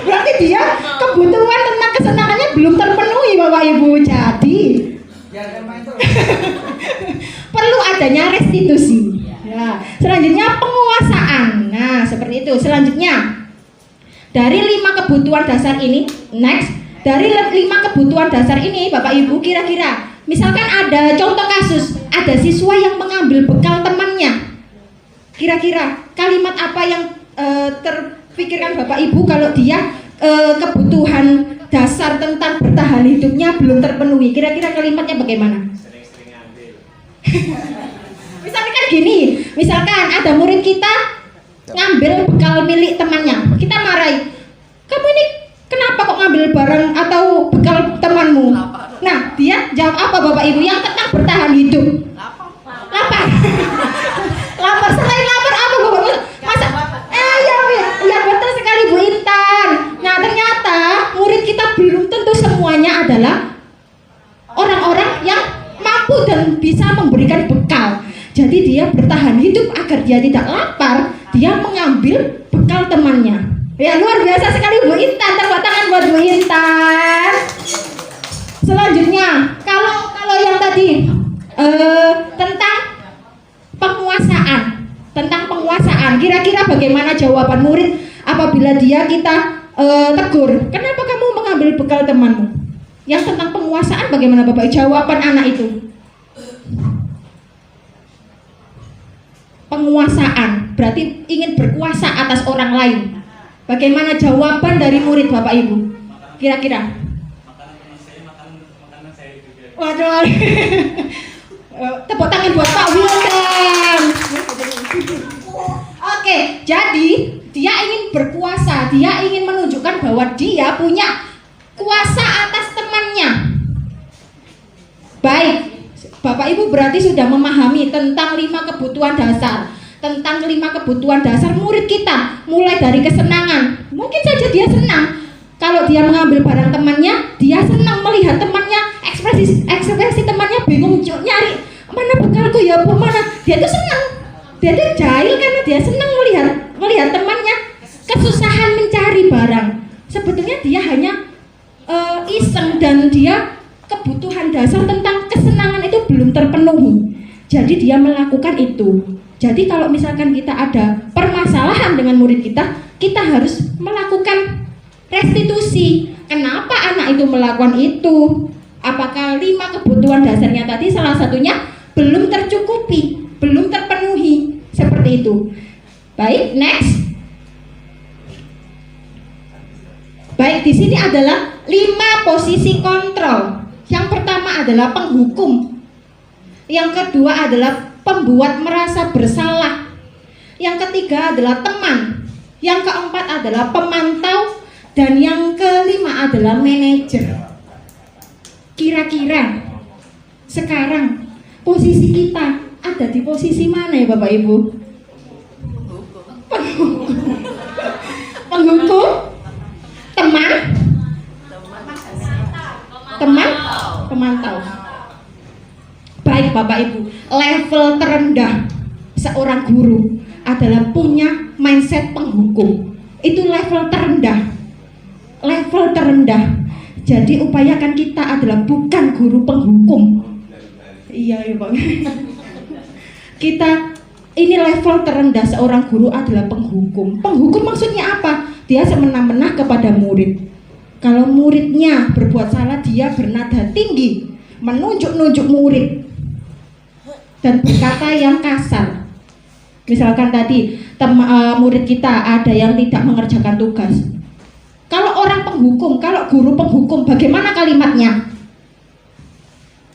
berarti dia kebutuhan tentang kesenangannya belum terpenuhi Bapak Ibu. Jadi perlu adanya restitusi. Ya. Selanjutnya penguasaan. Nah, seperti itu. Selanjutnya Dari 5 kebutuhan dasar ini, next, dari 5 kebutuhan dasar ini, Bapak Ibu, kira-kira, misalkan ada contoh kasus, ada siswa yang mengambil bekal temannya. Kira-kira kalimat apa yang terpikirkan Bapak Ibu kalau dia kebutuhan dasar tentang bertahan hidupnya belum terpenuhi? Kira-kira kalimatnya bagaimana? Sering-sering ambil. Misalkan kan gini, misalkan ada murid kita ngambil bekal milik temannya, kita marahi, kamu ini kenapa kok ngambil barang atau bekal temanmu? Nah, dia jawab apa Bapak Ibu yang tentang bertahan hidup? Lapar. Lapar. Selain lapar apa Bapak Ibu? Masa? Ya betul sekali Bu Intan. Nah, ternyata murid kita belum tentu semuanya adalah orang-orang yang mampu dan bisa memberikan bekal. Jadi dia bertahan hidup agar dia tidak lapar, dia mengambil bekal temannya. Ya, luar biasa sekali Bu Intan, tepuk tangan buat Bu Intan. Selanjutnya, kalau yang tadi tentang penguasaan, kira-kira bagaimana jawaban murid apabila kita tegur, kenapa kamu mengambil bekal temanmu? Yang tentang penguasaan bagaimana Bapak? Jawaban anak itu. Penguasaan berarti ingin berkuasa atas orang lain. Bagaimana jawaban dari murid Bapak Ibu? Kira-kira? Makanan saya juga. Waduh. Tepuk tangan buat Pak Wildan. Oke, jadi dia ingin berkuasa, dia ingin menunjukkan bahwa dia punya kuasa atas temannya. Baik, Bapak Ibu berarti sudah memahami tentang 5 kebutuhan dasar. Tentang 5 kebutuhan dasar murid kita, mulai dari kesenangan. Mungkin saja dia senang kalau dia mengambil barang temannya, dia senang melihat temannya, ekspresi temannya bingung nyari mana bekalku ya Bu, mana. Dia tuh senang. Dia tuh jahil karena dia senang melihat temannya kesusahan mencari barang. Sebetulnya dia hanya iseng dan dia kebutuhan dasar tentang kesenangan itu belum terpenuhi. Jadi dia melakukan itu. Jadi kalau misalkan kita ada permasalahan dengan murid kita, kita harus melakukan restitusi. Kenapa anak itu melakukan itu? Apakah 5 kebutuhan dasarnya tadi salah satunya belum tercukupi, belum terpenuhi, seperti itu. Baik, next. Baik, di sini adalah 5 posisi kontrol. Yang pertama adalah penghukum. Yang kedua adalah pembuat merasa bersalah. Yang ketiga adalah teman. Yang keempat adalah pemantau. Dan yang kelima adalah manajer. Kira-kira sekarang posisi kita ada di posisi mana ya Bapak Ibu? Penghukum, teman, pemantau. Baik Bapak Ibu, level terendah seorang guru adalah punya mindset penghukum. Itu level terendah. Jadi upayakan kita adalah bukan guru penghukum. Iya ya Bang. Kita ini level terendah seorang guru adalah penghukum. Penghukum maksudnya apa? Dia semena-mena kepada murid. Kalau muridnya berbuat salah, dia bernada tinggi, menunjuk-nunjuk murid dan berkata yang kasar. Misalkan tadi murid kita ada yang tidak mengerjakan tugas. Kalau orang penghukum, kalau guru penghukum, bagaimana kalimatnya?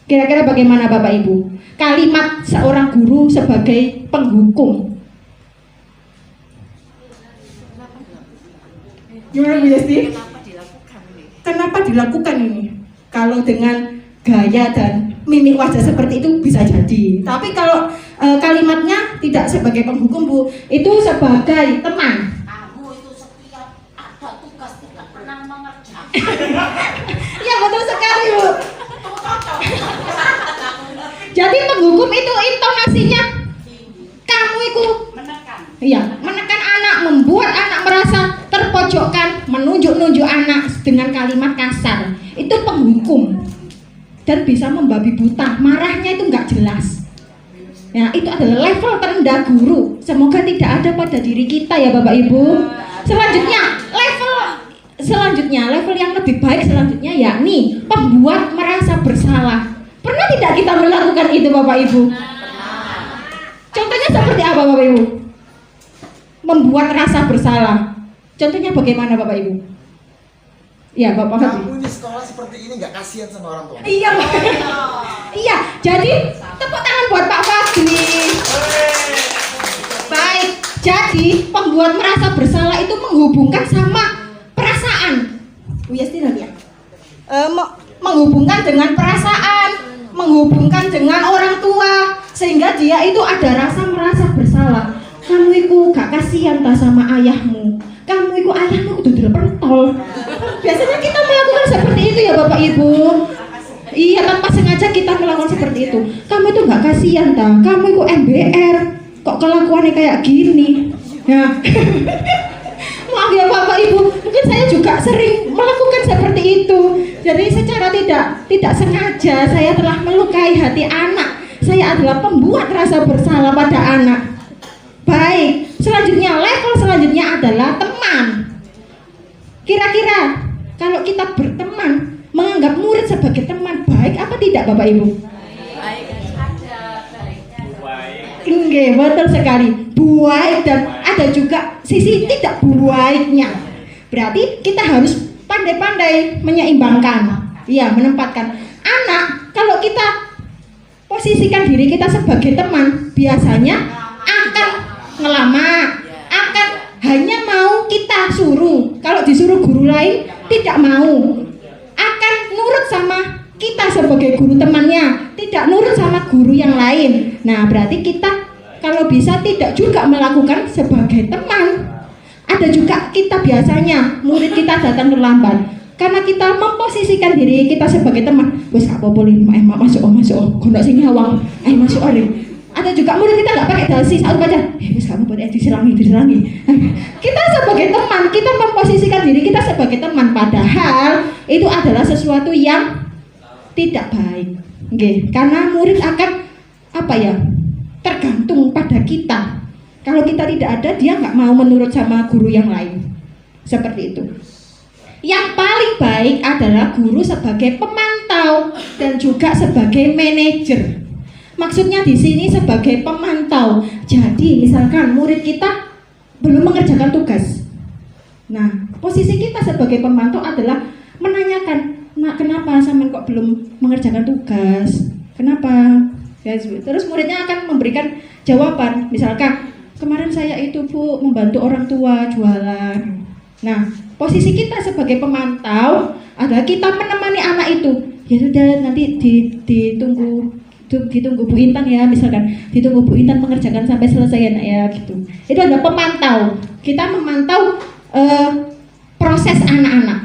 Kira-kira bagaimana Bapak Ibu? Kalimat seorang guru sebagai penghukum. Gimana Bu Yesti? Kenapa dilakukan ini? Kalau dengan gaya dan mimik wajah seperti itu bisa jadi. Tapi kalau kalimatnya tidak sebagai penghukum Bu, itu sebagai teman. Kamu itu setiap ada tugas tidak pernah mengerjakan. Ya betul sekali Bu. Jadi penghukum itu intonasinya kamu itu Menekan. iya, menekan anak, membuat anak merasa terpojokkan, menunjuk-nunjuk anak dengan kalimat kasar. Itu penghukum dan bisa membabi buta. Marahnya itu nggak jelas. Ya, itu adalah level terendah guru. Semoga tidak ada pada diri kita ya Bapak Ibu. Selanjutnya, level selanjutnya, level yang lebih baik selanjutnya yakni pembuat merasa bersalah. Pernah tidak kita melakukan itu Bapak Ibu? Contohnya seperti apa Bapak Ibu? Membuat rasa bersalah. Contohnya bagaimana Bapak Ibu? Ya Bapak Haji. Kamu di sekolah seperti ini nggak kasihan sama orang tua? Iya Pak. Iya, jadi tepuk tangan buat Pak Fadli. Baik, jadi pembuat merasa bersalah itu menghubungkan sama perasaan. Yes, tidak ya? Menghubungkan dengan perasaan, menghubungkan dengan orang tua, sehingga dia itu ada rasa merasa bersalah. Kamu itu gak kasihan tak sama ayahmu. Kamu itu ayahmu udah pentol. Biasanya kita melakukan seperti itu ya Bapak Ibu. Iya, tanpa sengaja kita melakukan seperti itu. Kamu itu gak kasihan tak? Kamu itu MBR. Kok kelakuannya kayak gini? Ya. Maaf ya Bapak Ibu, mungkin saya juga sering melakukan seperti itu. Jadi secara tidak sengaja saya telah melukai hati anak. Saya adalah pembuat rasa bersalah pada anak. Baik, selanjutnya level selanjutnya adalah teman. Kira-kira kalau kita berteman, menganggap murid sebagai teman, baik apa tidak Bapak Ibu? Oke, betul sekali. Baik, dan ada juga sisi tidak baiknya. Berarti kita harus pandai-pandai menyeimbangkan. Iya, menempatkan. Anak, kalau kita posisikan diri kita sebagai teman, biasanya akan ngelama, akan hanya mau kita suruh. Kalau disuruh guru lain tidak mau, akan nurut sama kita sebagai guru temannya, tidak nurut sama guru yang lain. Nah, berarti kita kalau bisa tidak juga melakukan sebagai teman. Ada juga kita biasanya murid kita datang terlambat karena kita memposisikan diri kita sebagai teman. Wes gak apa-apa masuk gondok sing nyawang. Masuk ore. Ada juga murid kita nggak pakai dalsi saat baca. Wes kamu boleh diserangi. Kita sebagai teman, kita memposisikan diri kita sebagai teman, padahal itu adalah sesuatu yang tidak baik. Oke, karena murid akan tergantung pada kita. Kalau kita tidak ada, dia nggak mau menurut sama guru yang lain. Seperti itu. Yang paling baik adalah guru sebagai pemantau dan juga sebagai manajer. Maksudnya di sini sebagai pemantau. Jadi misalkan murid kita belum mengerjakan tugas. Nah, posisi kita sebagai pemantau adalah menanyakan, "Nak, kenapa sampean kok belum mengerjakan tugas? Kenapa?" Ya, terus muridnya akan memberikan jawaban. Misalkan, "Kemarin saya itu Bu membantu orang tua jualan." Nah, posisi kita sebagai pemantau adalah kita menemani anak itu. Ya sudah, nanti ditunggu Bu Intan ya, misalkan ditunggu Bu Intan mengerjakan sampai selesai ya Nak ya, gitu. Itu adalah pemantau. Kita memantau proses anak-anak,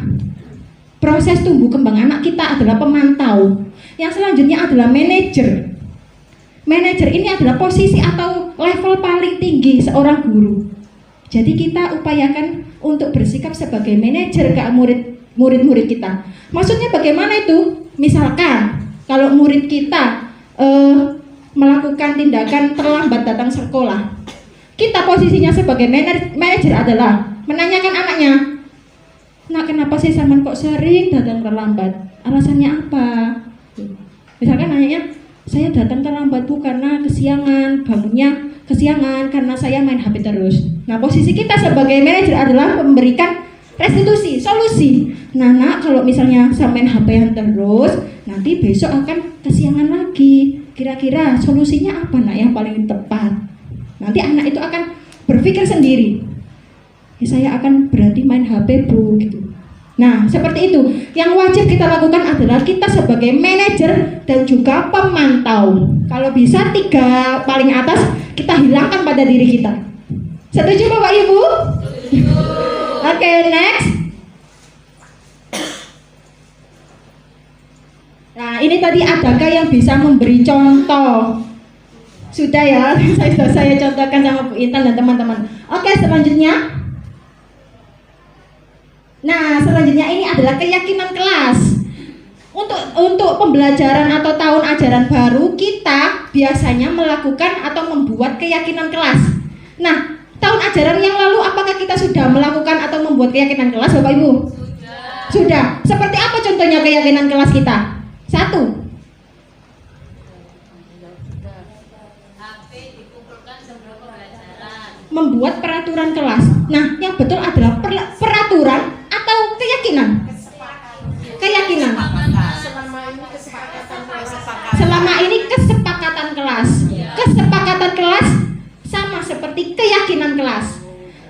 proses tumbuh kembang anak kita adalah pemantau. Yang selanjutnya adalah manajer. Manajer ini adalah posisi atau level paling tinggi seorang guru. Jadi kita upayakan untuk bersikap sebagai manajer ke murid-murid kita. Maksudnya bagaimana itu? Misalkan kalau murid kita melakukan tindakan terlambat datang sekolah, kita posisinya sebagai manajer adalah menanyakan anaknya, "Nak, kenapa sih sampean kok sering datang terlambat? Alasannya apa?" Misalkan nanyanya, "Saya datang terlambat Bu karena kesiangan, bangunnya kesiangan karena saya main HP terus." Nah, posisi kita sebagai manajer adalah memberikan restitusi, solusi. "Nah Nak, kalau misalnya saya main HP-an terus, nanti besok akan kesiangan lagi. Kira-kira solusinya apa Nak yang paling tepat?" Nanti anak itu akan berpikir sendiri. "Ya, saya akan berhenti main HP Bu," gitu. Nah, seperti itu. Yang wajib kita lakukan adalah kita sebagai manajer dan juga pemantau. Kalau bisa 3 paling atas kita hilangkan pada diri kita. Setuju Bapak Ibu? Oke, next. Nah, ini tadi adakah yang bisa memberi contoh? Sudah ya, saya contohkan sama Bu Intan dan teman-teman. Oke, selanjutnya. Nah, selanjutnya ini adalah keyakinan kelas. Untuk pembelajaran atau tahun ajaran baru, kita biasanya melakukan atau membuat keyakinan kelas. Nah, tahun ajaran yang lalu apakah kita sudah melakukan atau membuat keyakinan kelas, Bapak Ibu? Sudah. Seperti apa contohnya keyakinan kelas kita? 1. Membuat peraturan kelas. Nah, yang betul adalah peraturan atau keyakinan? Keyakinan. Selama ini kesepakatan kelas. Kesepakatan kelas sama seperti keyakinan kelas.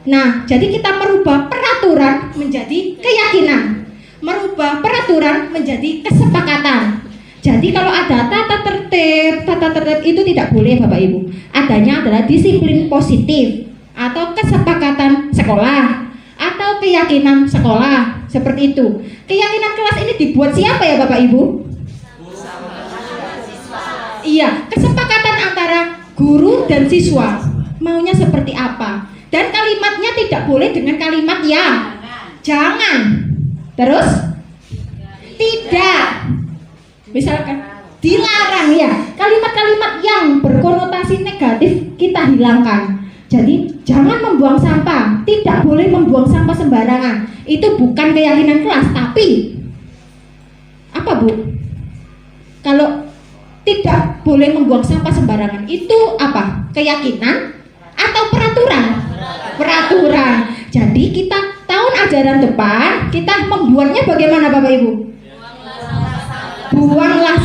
Nah, jadi kita merubah peraturan menjadi keyakinan, merubah peraturan menjadi kesepakatan. Jadi kalau ada tata tertib itu tidak boleh Bapak Ibu. Adanya adalah disiplin positif atau kesepakatan sekolah atau keyakinan sekolah, seperti itu. Keyakinan kelas ini dibuat siapa ya Bapak Ibu? Iya, kesepakatan antara guru dan siswa. Maunya seperti apa? Dan kalimatnya tidak boleh dengan kalimat ya, jangan. Terus tidak. Misalkan dilarang ya. Kalimat-kalimat yang berkonotasi negatif kita hilangkan. Jadi jangan membuang sampah, tidak boleh membuang sampah sembarangan. Itu bukan keyakinan kelas, tapi apa Bu? Kalau tidak boleh membuang sampah sembarangan, itu apa? Keyakinan atau peraturan? Peraturan. Jadi kita tahun ajaran depan kita membuatnya bagaimana Bapak Ibu? Buanglah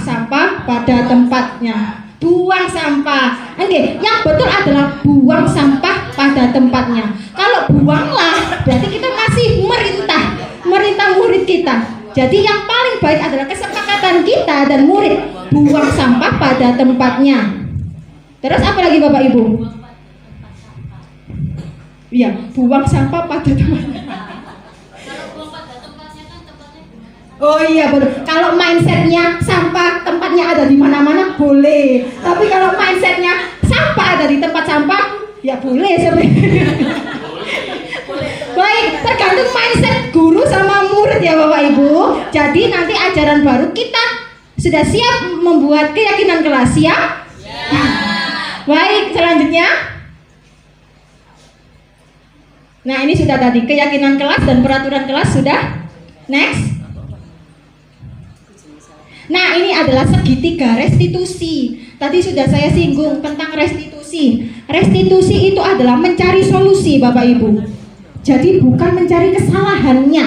sampah pada tempatnya. Buang sampah. Oke, yang betul adalah buang sampah pada tempatnya. Kalau buanglah berarti kita masih merintah murid kita. Jadi yang paling baik adalah kesepakatan kita dan murid, buang sampah pada tempatnya. Terus apa lagi Bapak Ibu? Iya, buang sampah pada tempatnya. Oh iya betul. Kalau mindsetnya sampah tempatnya ada di mana-mana boleh. Tapi kalau mindsetnya sampah ada di tempat sampah, ya boleh sebenarnya. Baik, tergantung mindset guru sama murid ya Bapak Ibu. Jadi nanti ajaran baru kita sudah siap membuat keyakinan kelas, siap? Ya. Baik, selanjutnya. Nah ini sudah tadi keyakinan kelas dan peraturan kelas sudah. Next. Nah ini adalah segitiga restitusi. Tadi sudah saya singgung tentang restitusi. Restitusi itu adalah mencari solusi Bapak Ibu. Jadi bukan mencari kesalahannya.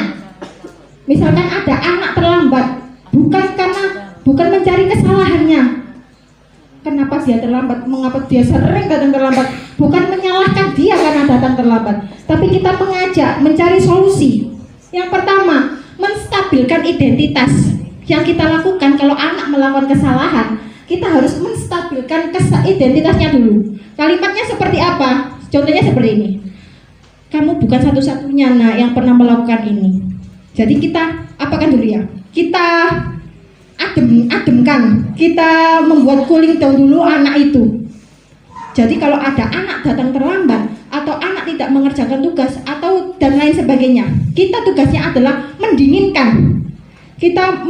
Misalkan ada anak terlambat, bukan mencari kesalahannya. Kenapa dia terlambat? Mengapa dia sering datang terlambat? Bukan menyalahkan dia karena datang terlambat, tapi kita mengajak mencari solusi. Yang pertama, menstabilkan identitas. Yang kita lakukan kalau anak melakukan kesalahan, kita harus menstabilkan identitasnya dulu. Kalimatnya seperti apa? Contohnya seperti ini. Kamu bukan satu-satunya nak yang pernah melakukan ini. Jadi kita apakan dulu ya? Kita ademkan. Kita membuat cooling down dulu anak itu. Jadi kalau ada anak datang terlambat atau anak tidak mengerjakan tugas atau dan lain sebagainya, kita tugasnya adalah mendinginkan. Kita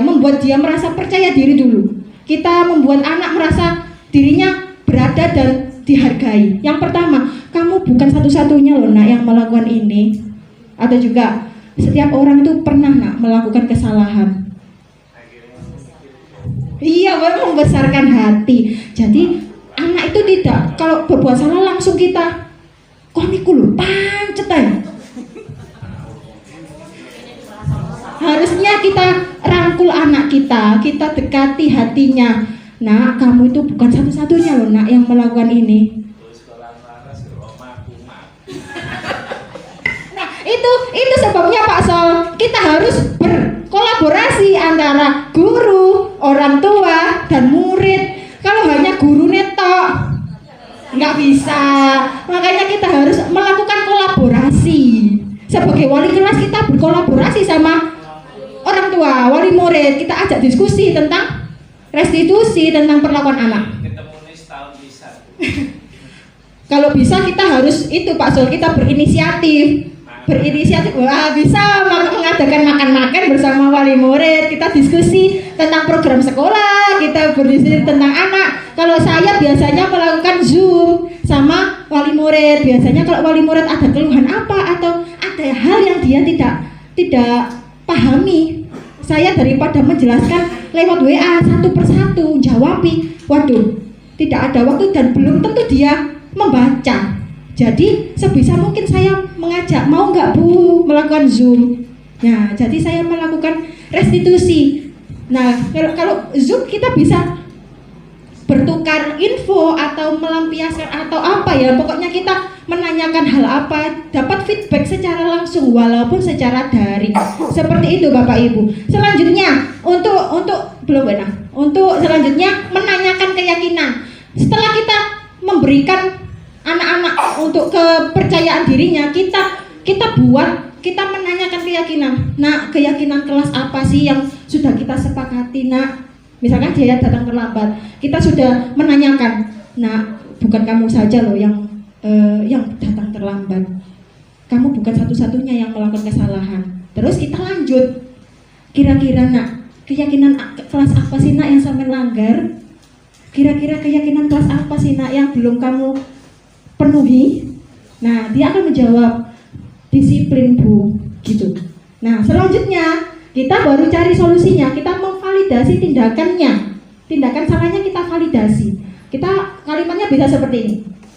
membuat dia merasa percaya diri dulu. Kita membuat anak merasa dirinya berada dan dihargai. Yang pertama, kamu bukan satu-satunya loh nak yang melakukan ini. Atau juga setiap orang itu pernah nak melakukan kesalahan. Iya, membesarkan hati. Jadi anak itu tidak kalau berbuat salah langsung kita niku lho pancet ae. Harusnya kita rangkul anak kita dekati hatinya. Nah, kamu itu bukan satu-satunya loh nak yang melakukan ini. Nah, itu sebabnya Pak Sol, kita harus berkolaborasi antara guru, orang tua, dan murid. Kalau hanya guru netok, nggak bisa. Makanya kita harus melakukan kolaborasi. Sebagai wali kelas kita berkolaborasi sama orang tua, wali murid, kita ajak diskusi tentang restitusi, tentang perlakuan anak. Kalau bisa kita harus itu Pak Sol, kita berinisiatif, wah bisa mengadakan makan-makan bersama wali murid, kita diskusi tentang program sekolah, kita berdiskusi tentang anak. Kalau saya biasanya melakukan Zoom sama wali murid, biasanya kalau wali murid ada keluhan apa atau ada hal dia tidak pahami. Saya daripada menjelaskan lewat WA satu persatu, jawabi, waduh, tidak ada waktu dan belum tentu dia membaca. Jadi sebisa mungkin saya mengajak, mau nggak Bu melakukan Zoom. Nah, jadi saya melakukan restitusi. Nah, kalau Zoom kita bisa bertukar info atau melampiaskan atau apa ya, pokoknya kita menanyakan hal apa, dapat feedback secara langsung walaupun secara daring. Seperti itu Bapak Ibu. Selanjutnya untuk belum benar. Untuk selanjutnya menanyakan keyakinan. Setelah kita memberikan anak-anak untuk kepercayaan dirinya, kita menanyakan keyakinan. Nah, keyakinan kelas apa sih yang sudah kita sepakati, Nak? Misalkan dia datang terlambat, kita sudah menanyakan. Nah, bukan kamu saja loh yang datang terlambat. Kamu bukan satu-satunya yang melakukan kesalahan. Terus kita lanjut. Kira-kira Nak, keyakinan kelas apa sih Nak yang sampai langgar? Kira-kira keyakinan kelas apa sih Nak yang belum kamu penuhi? Nah, dia akan menjawab disiplin Bu, gitu. Nah, selanjutnya kita baru cari solusinya, kita memvalidasi tindakannya. Tindakan salahnya kita validasi. Kita kalimatnya bisa seperti ini.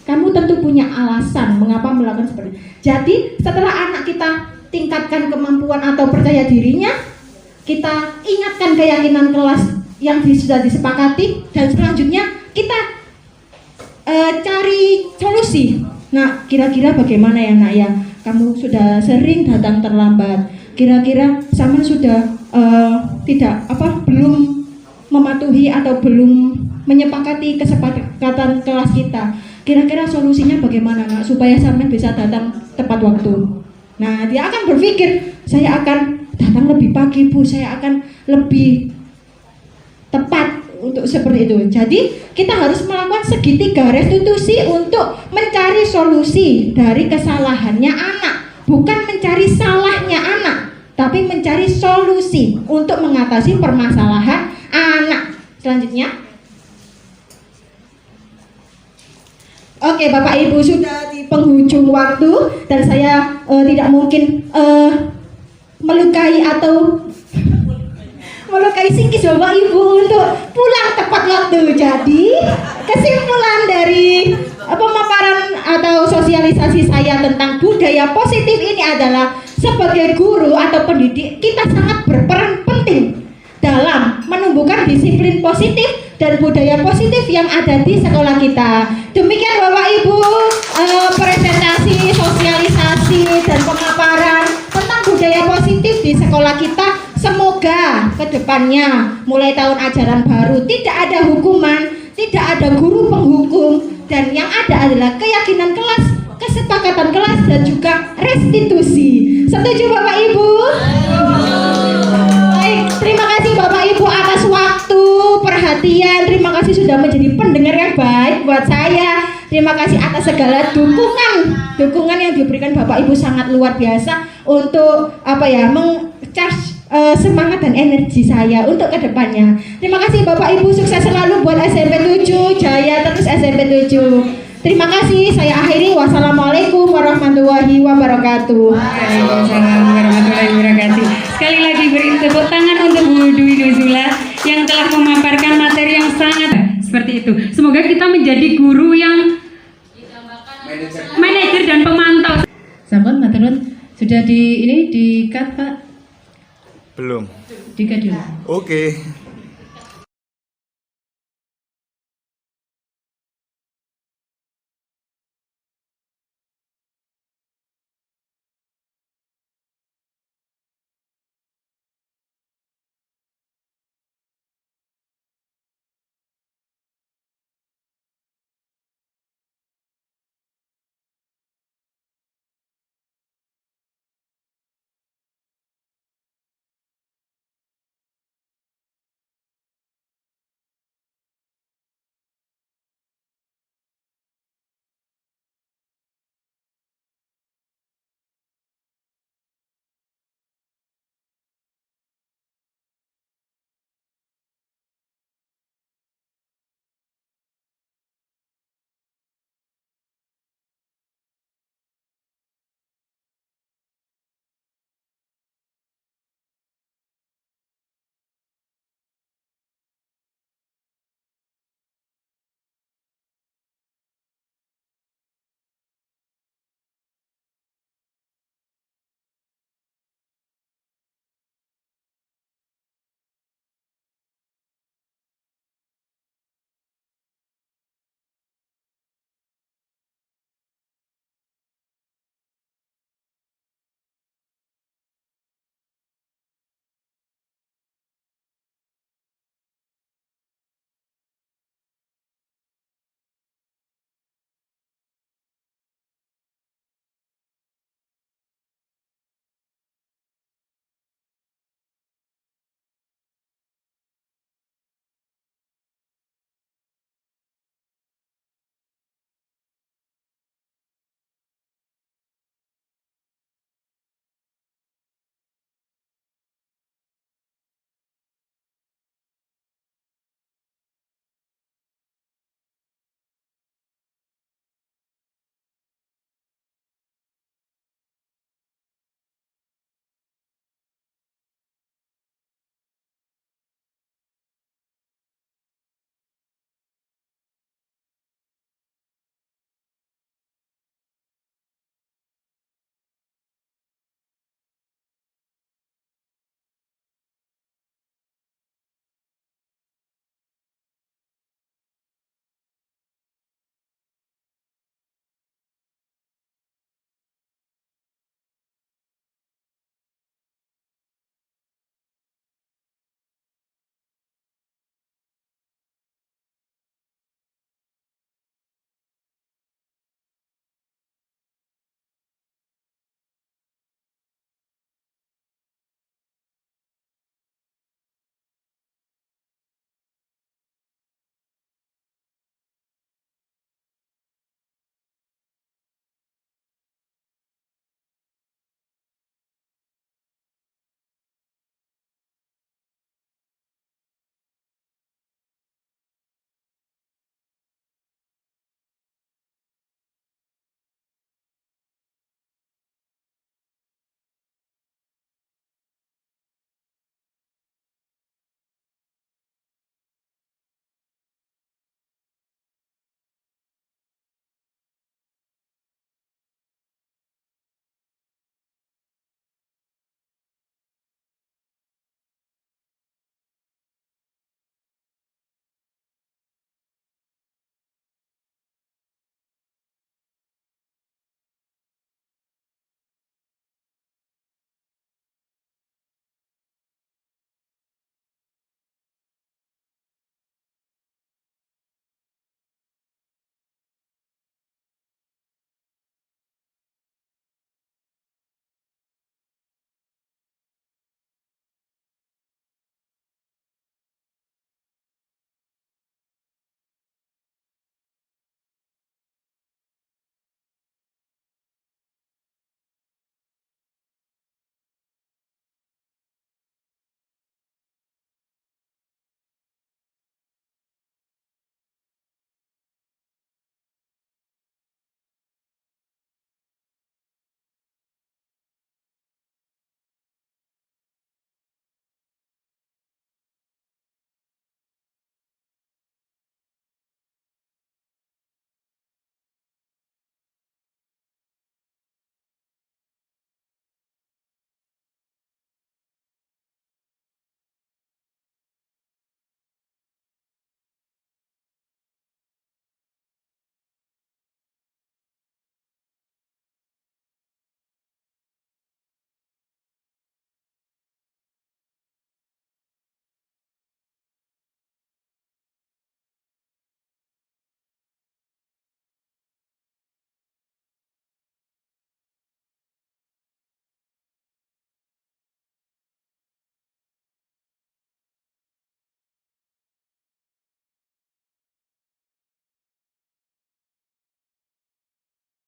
Kamu tentu punya alasan mengapa melakukan seperti ini. Jadi, setelah anak kita tingkatkan kemampuan atau percaya dirinya, kita ingatkan keyakinan kelas yang sudah disepakati, dan selanjutnya kita cari solusi. Nah, kira-kira bagaimana ya Nak ya? Kamu sudah sering datang terlambat. Kira-kira Saman sudah belum mematuhi atau belum menyepakati kesepakatan kelas kita. Kira-kira solusinya bagaimana Nak supaya Saman bisa datang tepat waktu? Nah, dia akan berpikir, saya akan datang lebih pagi Bu, saya akan lebih tepat untuk seperti itu. Jadi kita harus melakukan segitiga restitusi untuk mencari solusi dari kesalahannya anak, bukan mencari salahnya anak, tapi mencari solusi untuk mengatasi permasalahan anak. Selanjutnya, oke Bapak Ibu, sudah di penghujung waktu dan saya tidak mungkin melukai psikis Bapak Ibu untuk pulang tepat waktu. Jadi kesimpulan dari pemaparan atau sosialisasi saya tentang budaya positif ini adalah, sebagai guru atau pendidik kita sangat berperan penting dalam menumbuhkan disiplin positif dan budaya positif yang ada di sekolah kita. Demikian Bapak Ibu, presentasi, sosialisasi, dan pemaparan tentang budaya positif di sekolah kita. Semoga kedepannya mulai tahun ajaran baru tidak ada hukuman, tidak ada guru penghukum, dan yang ada adalah keyakinan kelas, kesepakatan kelas, dan juga restitusi. Setuju Bapak Ibu? Baik, terima kasih Bapak Ibu atas waktu, perhatian. Terima kasih sudah menjadi pendengar yang baik buat saya. Terima kasih atas segala dukungan yang diberikan Bapak Ibu, sangat luar biasa untuk meng-charge semangat dan energi saya untuk kedepannya. Terima kasih Bapak Ibu, sukses selalu buat SMP 7, jaya terus SMP 7. Terima kasih, saya akhiri. Wassalamualaikum warahmatullahi wabarakatuh. Waalaikumsalam warahmatullahi wabarakatuh. Sekali lagi beri tepuk tangan untuk Bu Dwi Nuzula yang telah memaparkan materi yang sangat seperti itu. Semoga kita menjadi guru yang manajer dan pemantau. Sampun maturun, sudah di cut Pak? Belum. Di cut dulu. Oke.